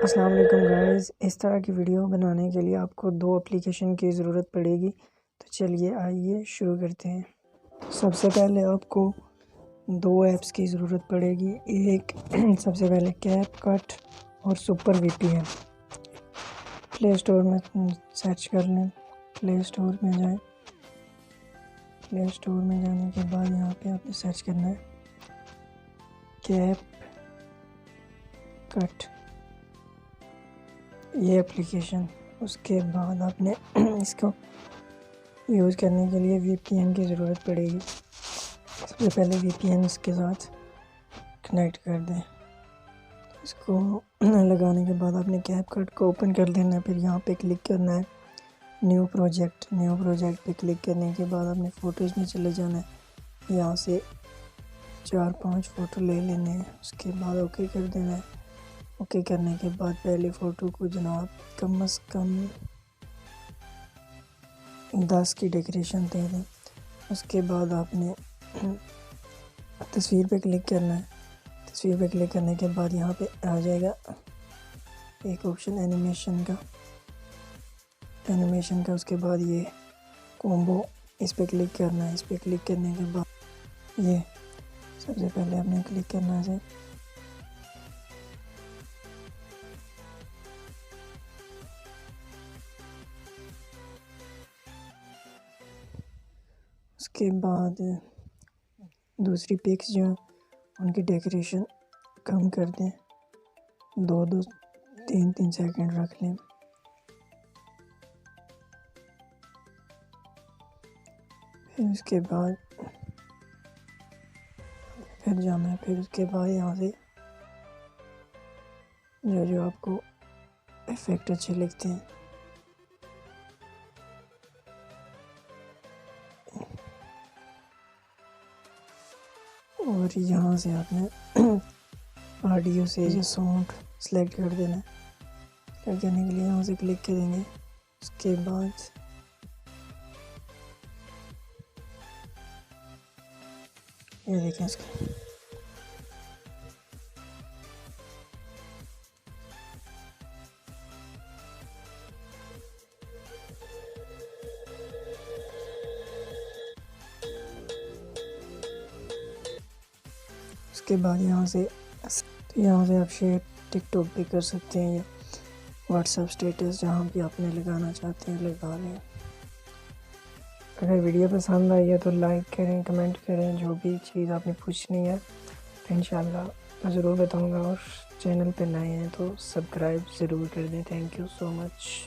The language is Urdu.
السلام علیکم گائز، اس طرح کی ویڈیو بنانے کے لیے آپ کو 2 اپلیکیشن کی ضرورت پڑے گی. تو چلیے آئیے شروع کرتے ہیں. سب سے پہلے آپ کو 2 ایپس کی ضرورت پڑے گی. ایک سب سے پہلے کیپ کٹ اور سپر وی پی این. پلے اسٹور میں سرچ کر لیں. پلے اسٹور میں جائیں. پلے اسٹور میں جانے کے بعد یہاں پہ آپ نے سرچ کرنا ہے کیپ کٹ، یہ اپلیکیشن. اس کے بعد آپ نے اس کو یوز کرنے کے لیے وی پی این کی ضرورت پڑے گی. سب سے پہلے وی پی این اس کے ساتھ کنیکٹ کر دیں. اس کو لگانے کے بعد آپ نے کیپ کٹ کو اوپن کر لینا ہے. پھر یہاں پہ کلک کرنا ہے نیو پروجیکٹ پہ کلک کرنے کے بعد آپ نے فوٹوز میں چلے جانا ہے. یہاں سے 4-5 فوٹو لے لینے ہیں. اس کے بعد اوکے کر دینا ہے. اوکے کرنے کے بعد پہلی فوٹو کو جناب کم از کم 10 کی ڈیکوریشن دے دیں. اس کے بعد آپ نے تصویر پہ کلک کرنا ہے. تصویر پہ کلک کرنے کے بعد یہاں پہ آ جائے گا ایک آپشن اینیمیشن کا. اس کے بعد یہ کومبو، اس پہ کلک کرنا ہے. اس پہ کلک کرنے کے بعد یہ سب سے پہلے آپ نے کلک کرنا ہے. اس کے بعد دوسری پکس جو ہیں ان کی ڈیکوریشن کم کر دیں. 2-3 سیکنڈ رکھ لیں. پھر اس کے بعد پھر جانا ہے. پھر اس کے بعد یہاں سے جو آپ کو ایفیکٹ اچھے لگتے ہیں اور یہاں سے آپ نے آڈیو سے جو ساؤنڈ سلیکٹ کر دینا ہے. سلیکٹ کرنے کے لیے یہاں سے کلک کریں گے. اس کے بعد یہ دیکھیں اس کا اس کے بعد یہاں سے آپ شیئر ٹک ٹاک بھی کر سکتے ہیں یا واٹس ایپ اسٹیٹس، جہاں بھی آپ نے لگانا چاہتے ہیں لگا لیں. اگر ویڈیو پسند آئی ہے تو لائک کریں، کمنٹ کریں. جو بھی چیز آپ نے پوچھنی ہے انشاءاللہ میں ضرور بتاؤں گا. اور چینل پہ نئے ہیں تو سبسکرائب ضرور کر دیں. Thank you so much.